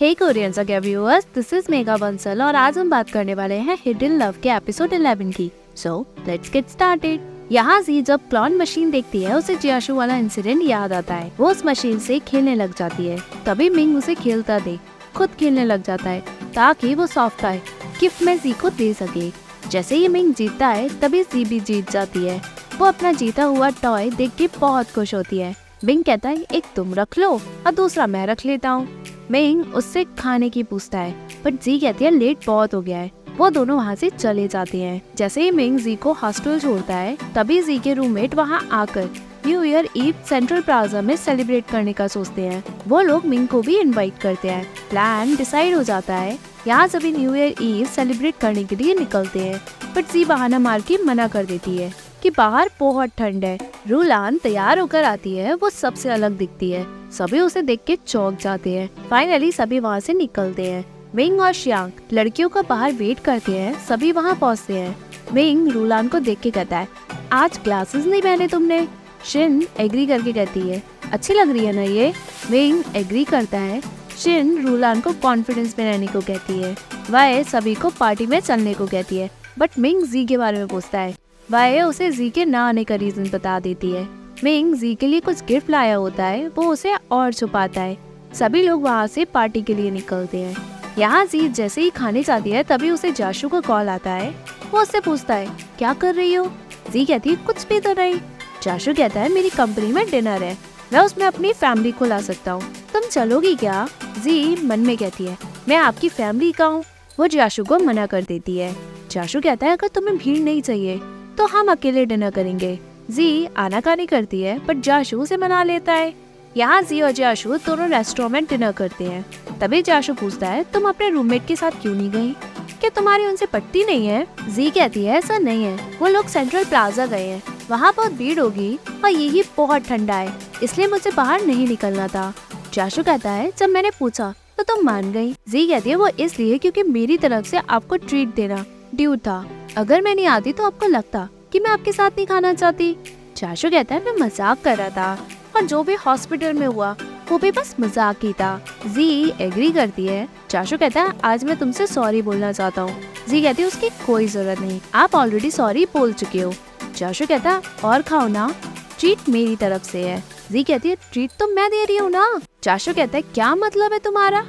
Hey Koreans again viewers, this is Megha Bansal और आज हम बात करने वाले हैं हिडन लव के एपिसोड 11 की। So let's get started. यहाँ जी जब क्लॉन मशीन देखती है उसे जियाशु वाला इंसिडेंट याद आता है। वो उस मशीन से खेलने लग जाती है। तभी मिंग उसे खेलता देख खुद खेलने लग जाता है ताकि वो सॉफ्ट टॉय गिफ्ट में जी को दे सके। जैसे ही मिंग जीतता है तभी जी भी जीत जाती है। वो अपना जीता हुआ टॉय देख के बहुत खुश होती है। मिंग कहता है एक तुम रख लो और दूसरा मैं रख लेता हूँ। मिंग उससे खाने की पूछता है बट जी कहती है लेट बहुत हो गया है। वो दोनों वहाँ से चले जाते हैं। जैसे ही मिंग जी को हॉस्टल छोड़ता है तभी जी के रूममेट वहाँ आकर new year eve central plaza में सेलिब्रेट करने का सोचते हैं। वो लोग मिंग को भी इनवाइट करते हैं। प्लान डिसाइड हो जाता है। यहाँ सभी न्यू ईयर ईव सेलिब्रेट करने के लिए निकलते हैं बट जी बहाना मार के मना कर देती है कि बाहर बहुत ठंड है। रूलान तैयार होकर आती है। वो सबसे अलग दिखती है। सभी उसे देख के चौंक जाते हैं। फाइनली सभी वहाँ से निकलते हैं। मिंग और शियांग लड़कियों का बाहर वेट करते हैं। सभी वहाँ पहुँचते हैं। मिंग रूलान को देख के कहता है आज ग्लासेस नहीं पहने तुमने। शिन एग्री करके कहती है अच्छी लग रही है ना ये। मिंग एग्री करता है। शिन रूलान को कॉन्फिडेंस में रहने को कहती है। वह सभी को पार्टी में चलने को कहती है बट मिंग जी के बारे में पूछता है। वह उसे जी के ना आने का रीजन बता देती है। मिंग जी के लिए कुछ गिफ्ट लाया होता है। वो उसे और छुपाता है। सभी लोग वहाँ से पार्टी के लिए निकलते हैं। यहाँ जी जैसे ही खाने जाती है तभी उसे जाशु का कॉल आता है। वो उससे पूछता है क्या कर रही हो। जी कहती है कुछ भी तो नहीं। जाशु कहता है मेरी कंपनी में डिनर है, मैं उसमें अपनी फैमिली को ला सकता हूँ, तुम चलोगी क्या। जी मन में कहती है मैं आपकी फैमिली का हूँ। वो जाशु को मना कर देती है। जाशु कहता है अगर तुम्हें भीड़ नहीं चाहिए तो हम अकेले डिनर करेंगे। जी आनाकानी करती है बट जाशु उसे मना लेता है। यहाँ जी और जाशु दोनों रेस्टोरेंट में डिनर करते हैं। तभी जाशु पूछता है तुम अपने रूममेट के साथ क्यों नहीं गई, क्या तुम्हारी उनसे पटती नहीं है। जी कहती है ऐसा नहीं है, वो लोग सेंट्रल प्लाजा गए हैं, वहाँ बहुत भीड़ होगी और यही बहुत ठंडा है इसलिए मुझे बाहर नहीं निकलना था। जाशु कहता है जब मैंने पूछा तो तुम मान गई। जी कहती है वो इसलिए क्योंकि मेरी तरफ से आपको ट्रीट देना ड्यू था। अगर मैं नहीं आती तो आपको लगता कि मैं आपके साथ नहीं खाना चाहती। जाशु कहता है मैं मजाक कर रहा था और जो भी हॉस्पिटल में हुआ वो भी बस मजाक ही था। जी एग्री करती है। जाशु कहता है आज मैं तुमसे सॉरी बोलना चाहता हूँ। जी कहती है उसकी कोई जरूरत नहीं, आप ऑलरेडी सॉरी बोल चुके हो। जाशु कहता है और खाओ ना, ट्रीट मेरी तरफ से है। जी कहती है ट्रीट तो मैं दे रही हूँ ना। जाशु कहता है क्या मतलब है तुम्हारा,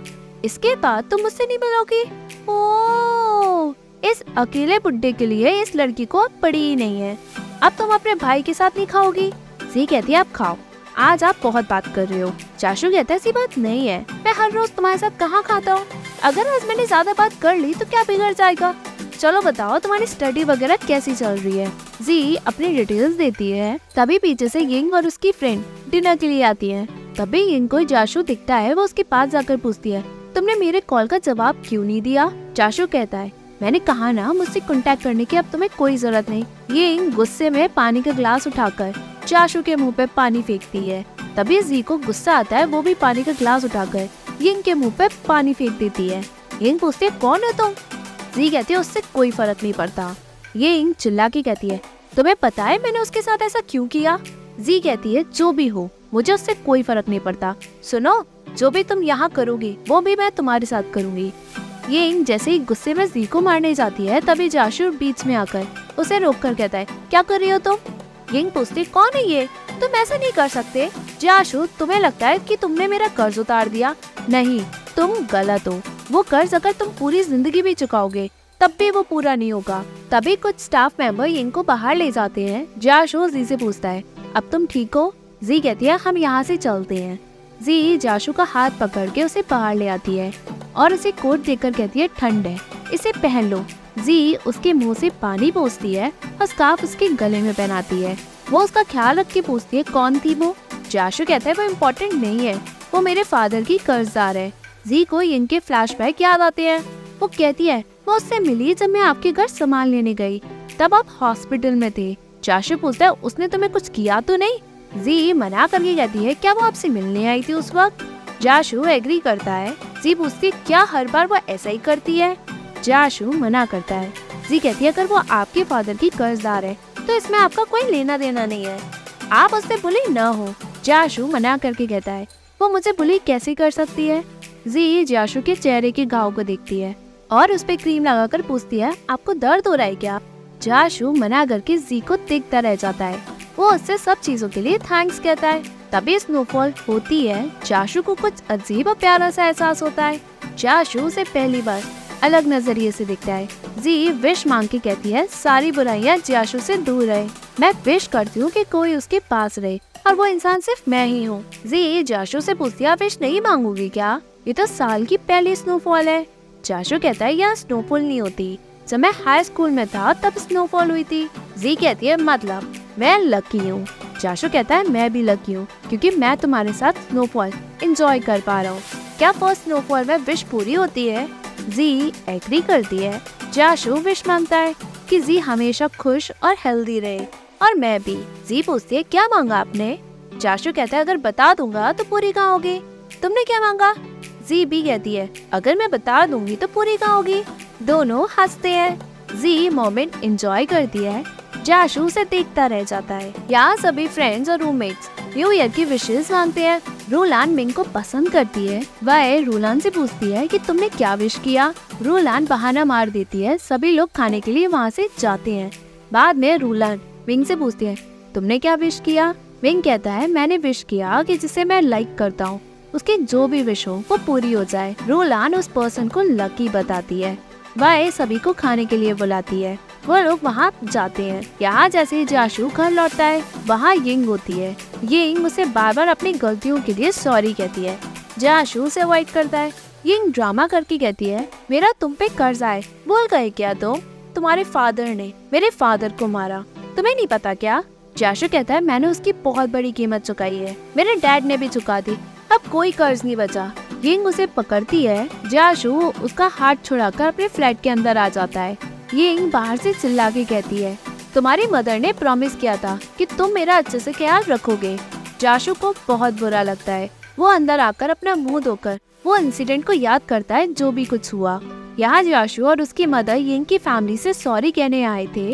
इसके बाद तुम मुझसे नहीं मिलोगी। ओह, इस अकेले बुड्ढे के लिए इस लड़की को अब पड़ी ही नहीं है। अब तुम अपने भाई के साथ नहीं खाओगी। जी कहती है आप खाओ, आज आप बहुत बात कर रहे हो। जाशु कहता है ऐसी बात नहीं है, मैं हर रोज तुम्हारे साथ कहाँ खाता हूँ, अगर आज मैंने ज्यादा बात कर ली तो क्या बिगड़ जाएगा। चलो बताओ तुम्हारी स्टडी वगैरह कैसी चल रही है। जी अपनी डिटेल्स देती है। तभी पीछे से यिंग और उसकी फ्रेंड डिनर के लिए आती है। तभी यिंग को जाशु दिखता है। वो उसके पास जाकर पूछती है तुमने मेरे कॉल का जवाब क्यों नहीं दिया। जाशु कहता है मैंने कहा ना मुझसे कांटेक्ट करने की अब तुम्हें कोई जरूरत नहीं। यिंग गुस्से में पानी का ग्लास उठाकर जाशु के मुंह पे पानी फेंकती है। तभी जी को गुस्सा आता है। वो भी पानी का ग्लास उठाकर यिंग के मुंह पे पानी फेंक देती है। यिंग पूछती है कौन है तुम। जी कहती है उससे कोई फर्क नहीं पड़ता। यिंग चिल्ला के कहती है तुम्हें पता है मैंने उसके साथ ऐसा क्यों किया। जी कहती है जो भी हो मुझे उससे कोई फर्क नहीं पड़ता। सुनो जो भी तुम यहाँ करोगी वो भी मैं तुम्हारे साथ करूँगी। यिंग जैसे ही गुस्से में जी को मारने जाती है तभी जाशु बीच में आकर उसे रोक कर कहता है क्या कर रही हो तुम। यिंग पूछती कौन है ये, तुम ऐसा नहीं कर सकते। जाशु तुम्हें लगता है कि तुमने मेरा कर्ज उतार दिया, नहीं तुम गलत हो। वो कर्ज अगर तुम पूरी जिंदगी भी चुकाओगे तब भी वो पूरा नहीं होगा। तभी कुछ स्टाफ मेंबर यिंग को बाहर ले जाते हैं। जाशु जी से पूछता है अब तुम ठीक हो। जी कहती है हम यहाँ से चलते हैं। जी जाशु का हाथ पकड़ के उसे बाहर ले आती है और उसे कोट देकर कहती है ठंड है इसे पहन लो। जी उसके मुंह से पानी पोंछती है और स्कार्फ उसके गले में पहनाती है। वो उसका ख्याल रख के पूछती है कौन थी वो। जाशु कहता है वो इम्पोर्टेंट नहीं है, वो मेरे फादर की कर्जदार है। जी को इनके फ्लैशबैक याद आते हैं। वो कहती है वो उससे मिली जब मैं आपके घर सामान लेने गई, तब आप हॉस्पिटल में थे। जाशु पूछता है उसने तुम्हें कुछ किया तो नहीं। जी मना करके कहती है क्या वो आपसे मिलने आई थी उस वक्त। जाशु एग्री करता है। जी पूछती है क्या हर बार वो ऐसा ही करती है। जाशु मना करता है। जी कहती है अगर वो आपके फादर की कर्जदार है तो इसमें आपका कोई लेना देना नहीं है, आप उससे बुली न हो। जाशु मना करके कहता है वो मुझे बुली कैसे कर सकती है। जी जाशु के चेहरे के घाव को देखती है और उस पे क्रीम लगाकर पूछती है, आपको दर्द हो रहा है क्या? जाशु मना करके जी को देखता रह जाता है। वो उससे सब चीजों के लिए थैंक्स कहता है। तभी स्नोफॉल होती है। जाशु को कुछ अजीब और प्यारा सा एहसास होता है। जाशु उसे पहली बार अलग नजरिए से दिखता है। जी विश मांग के कहती है, सारी बुराइयां जाशु से दूर रहे। मैं विश करती हूँ कि कोई उसके पास रहे और वो इंसान सिर्फ मैं ही हूँ। जी जाशु से पूछती है, विश नहीं मांगोगी क्या? ये तो साल की पहली स्नोफॉल है। जाशु कहता है, यहाँ स्नोफॉल नहीं होती। जब मैं हाई स्कूल में था तब स्नोफॉल हुई थी। जी कहती है, मतलब मैं लकी हूँ। जाशु कहता है, मैं भी लकी हूँ क्योंकि मैं तुम्हारे साथ स्नोफॉल एंजॉय कर पा रहा हूँ। क्या फर्स्ट स्नोफॉल में विश पूरी होती है? जी एग्री करती है। जाशु विश मांगता है कि जी हमेशा खुश और हेल्दी रहे और मैं भी। जी पूछती है, क्या मांगा आपने? जाशु कहता है, अगर बता दूंगा तो पूरी कहाँ होगी? तुमने क्या मांगा? जी भी कहती है, अगर मैं बता दूंगी तो पूरी कहाँ होगी? दोनों हंसते हैं। जी मोमेंट एंजॉय करती है। जाशु उसे देखता रह जाता है। यहाँ सभी फ्रेंड्स और रूममेट्स न्यू ईयर की विशेस मांगते हैं। रोलान मिंग को पसंद करती है। वह रोलान से पूछती है कि तुमने क्या विश किया? रोलान बहाना मार देती है। सभी लोग खाने के लिए वहाँ से जाते हैं। बाद में रोलान मिंग से पूछती है, तुमने क्या विश किया? मिंग कहता है, मैंने विश किया कि जिसे मैं लाइक करता हूँ उसकी जो भी विश हो वो पूरी हो जाए। रोलान उस पर्सन को लकी बताती है। वह सभी को खाने के लिए बुलाती है। वो लोग वहाँ जाते हैं। यहाँ जैसे ही जाशु घर लौटता है वहाँ यिंग होती है। यिंग उसे बार बार अपनी गलतियों के लिए सॉरी कहती है। जाशु उसे अवॉइड करता है। यिंग ड्रामा करके कहती है, मेरा तुम पे कर्ज है, भूल गए क्या तुम? तुम्हारे फादर ने मेरे फादर को मारा, तुम्हें नहीं पता क्या? जाशु कहता है, मैंने उसकी बहुत बड़ी कीमत चुकाई है, मेरे डैड ने भी चुका दी, अब कोई कर्ज नहीं बचा। यिंग उसे पकड़ती है। जाशु उसका हाथ छुड़ाकर अपने फ्लैट के अंदर आ जाता है। यिंग बाहर से चिल्ला के कहती है, तुम्हारी मदर ने प्रॉमिस किया था कि तुम मेरा अच्छे से ख्याल रखोगे। जाशु को बहुत बुरा लगता है। वो अंदर आकर अपना मुंह धोकर वो इंसिडेंट को याद करता है जो भी कुछ हुआ। यहाँ जाशु और उसकी मदर यिंग की फैमिली से सॉरी कहने आए थे,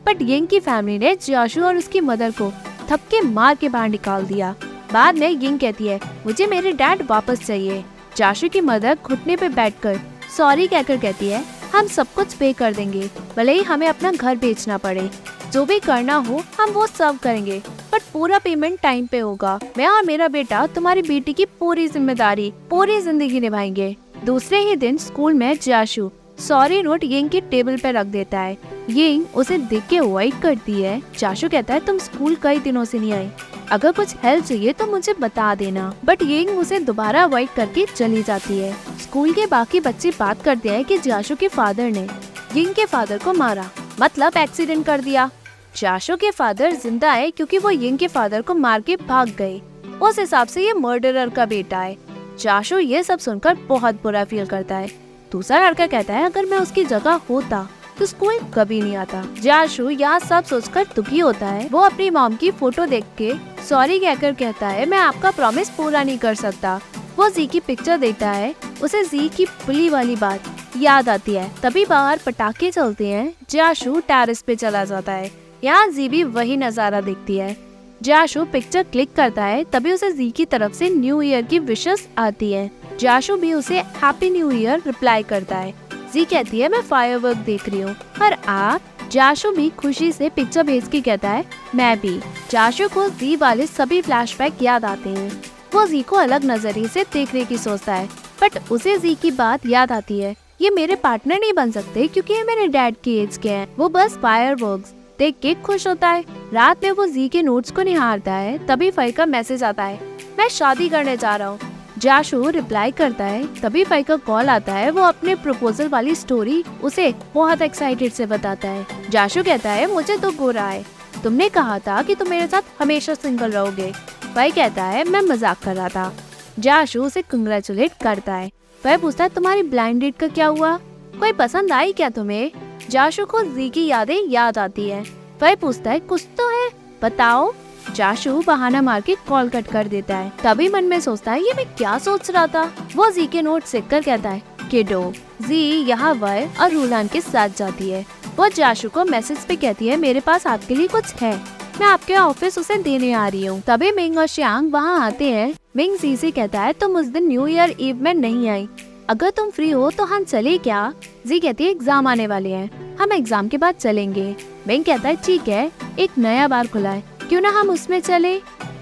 बट यिंग की फैमिली ने जाशु और उसकी मदर को थप्पे मार के बाहर निकाल दिया। बाद में यिंग कहती है, मुझे मेरे डैड वापस चाहिए। जाशु की मदर घुटने पे बैठकर सॉरी कहकर कहती है, हम सब कुछ पे कर देंगे, भले ही हमें अपना घर बेचना पड़े, जो भी करना हो हम वो सब करेंगे, बट पूरा पेमेंट टाइम पे होगा। मैं और मेरा बेटा तुम्हारी बेटी की पूरी जिम्मेदारी पूरी जिंदगी निभाएंगे। दूसरे ही दिन स्कूल में जाशु सॉरी नोट यिंग की टेबल पे रख देता है। यिंग उसे देख के अवॉइड करती है। जाशु कहता है, तुम स्कूल कई दिनों से नहीं आई, अगर कुछ हेल्प चाहिए तो मुझे बता देना, बट यिंग उसे दोबारा अवॉइड करके चली जाती है। स्कूल के बाकी बच्चे बात करते हैं कि जाशु के फादर ने यिंग के फादर को मारा, मतलब एक्सीडेंट कर दिया। जाशु के फादर जिंदा है क्योंकि वो यिंग के फादर को मार के भाग गए। उस हिसाब से ये मर्डरर का बेटा है। जाशु ये सब सुनकर बहुत बुरा फील करता है। दूसरा लड़का कहता है, अगर मैं उसकी जगह होता तो स्कूल कभी नहीं आता। जाशु यहाँ सब सोचकर दुखी होता है। वो अपनी मॉम की फोटो देख के सॉरी कहकर कहता है, मैं आपका प्रॉमिस पूरा नहीं कर सकता। वो जी की पिक्चर देखता है। उसे जी की पुली वाली बात याद आती है। तभी बाहर पटाखे चलते हैं। जाशु टेरेस पे चला जाता है। यहाँ जी भी वही नजारा देखती है। जाशु पिक्चर क्लिक करता है। तभी उसे जी की तरफ से न्यू ईयर की विशेस आती है। जाशु भी उसे हैप्पी न्यू ईयर रिप्लाई करता है। जी कहती है, मैं फायरवर्क देख रही हूँ, और आप? जाशु भी खुशी से पिक्चर भेज के कहता है, मैं भी। जाशु को जी वाले सभी फ्लैशबैक याद आते हैं। वो जी को अलग नजरिए से देखने की सोचता है, बट उसे जी की बात याद आती है, ये मेरे पार्टनर नहीं बन सकते क्योंकि ये मेरे डैड की एज के हैं। वो बस फायरवर्क्स देख के खुश होता है। रात में वो जी के नोट्स को निहारता है। तभी फई का मैसेज आता है, मैं शादी करने जा रहा हूँ। जाशु रिप्लाई करता है। तभी फई का कॉल आता है। वो अपने प्रपोजल वाली स्टोरी उसे बहुत एक्साइटेड से बताता है। जाशु कहता है, मुझे तो हो रहा है, तुमने कहा था कि तुम मेरे साथ हमेशा सिंगल रहोगे। फई कहता है, मैं मजाक कर रहा था। जाशु उसे कंग्रेचुलेट करता है। फई पूछता है, तुम्हारी ब्लाइंड डेट का क्या हुआ, कोई पसंद आई क्या तुम्हें? जाशु को जी की यादें याद आती है। फई पूछता है, कुछ तो है, बताओ। जाशु बहाना मार के कॉल कट कर देता है। तभी मन में सोचता है, ये मैं क्या सोच रहा था। वो जी के नोट लिख कर कहता है, किडो। जी यहाँ वय और रूलान के साथ जाती है। वो जाशु को मैसेज पे कहती है, मेरे पास आपके लिए कुछ है, मैं आपके ऑफिस उसे देने आ रही हूँ। तभी मिंग और श्यांग वहाँ आते हैं। मिंग जी से कहता है तुम उस दिन न्यू ईयर ईव में नहीं आई, अगर तुम फ्री हो तो हम चले क्या? जी कहती है एग्जाम आने वाले हैं, हम एग्जाम के बाद चलेंगे। मिंग कहता है ठीक है, एक नया बार खुला है, क्यों ना हम उसमें चले।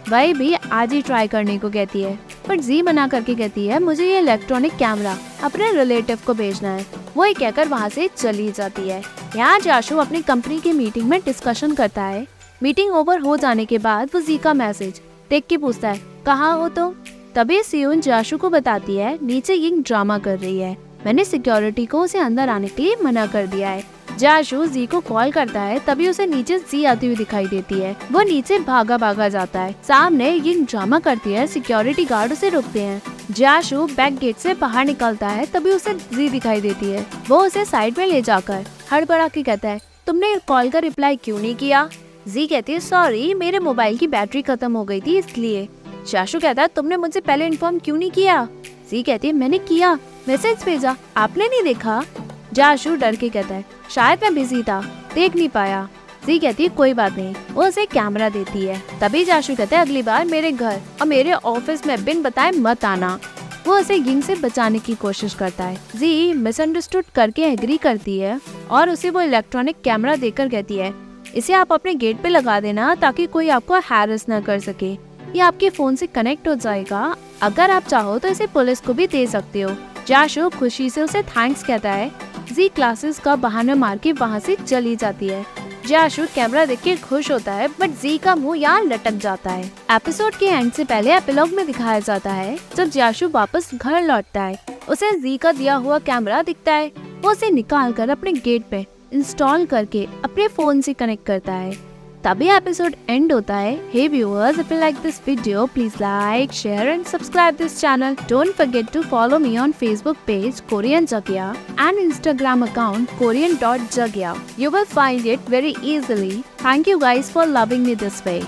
वही भी आज ही ट्राई करने को कहती है, पर जी मना करके कहती है मुझे ये इलेक्ट्रॉनिक कैमरा अपने रिलेटिव को भेजना है। वो ये कहकर वहाँ से चली जाती है। यहाँ जाशु अपनी कंपनी की मीटिंग में डिस्कशन करता है। मीटिंग ओवर हो जाने के बाद वो जी का मैसेज देख के पूछता है कहाँ हो तुम? तभी सियोन जाशु को बताती है नीचे यिंग ड्रामा कर रही है, मैंने सिक्योरिटी को उसे अंदर आने के लिए मना कर दिया है। जाशु जी को कॉल करता है, तभी उसे नीचे जी आती हुई दिखाई देती है। वो नीचे भागा भागा जाता है। सामने यिंग ड्रामा करती है, सिक्योरिटी गार्ड उसे रोकते हैं। जाशु बैक गेट से बाहर निकलता है, तभी उसे जी दिखाई देती है। वो उसे साइड में ले जाकर हड़बड़ा के कहता है तुमने कॉल का रिप्लाई क्यों नहीं किया? जी कहती है सॉरी, मेरे मोबाइल की बैटरी खत्म हो गई थी इसलिए। जाशु कहता है तुमने मुझे पहले इन्फॉर्म क्यों नहीं किया? जी कहती है मैंने किया, मैसेज भेजा, आपने नहीं देखा? जाशु डर के कहता है शायद मैं बिजी था, देख नहीं पाया। जी कहती है कोई बात नहीं, वो उसे कैमरा देती है। तभी जाशु कहता है अगली बार मेरे घर और मेरे ऑफिस में बिन बताए मत आना। वो उसे यिंग से बचाने की कोशिश करता है। जी मिसअंडरस्टूड करके एग्री करती है और उसे वो इलेक्ट्रॉनिक कैमरा देकर कहती है इसे आप अपने गेट पे लगा देना ताकि कोई आपको हैरेस न कर सके। ये आपके फोन से कनेक्ट हो जाएगा, अगर आप चाहो तो इसे पुलिस को भी दे सकते हो। जाशु खुशी से उसे थैंक्स कहता है। जी क्लासेस का बहाना मार के वहाँ से चली जाती है। जाशु कैमरा देख के खुश होता है, बट जी का मुंह यहाँ लटक जाता है। एपिसोड के एंड से पहले एपिलॉग में दिखाया जाता है जब जाशु वापस घर लौटता है, उसे जी का दिया हुआ कैमरा दिखता है। वो उसे निकाल कर अपने गेट पे इंस्टॉल करके अपने फोन से कनेक्ट करता है। तभी एपिसोड एंड होता है। Hey viewers, if you like this video, please like, share and subscribe this channel. Don't forget to follow me on Facebook page Korean Jagya and Instagram account korean.jagya. You will find it very easily. Thank you guys for loving me this way.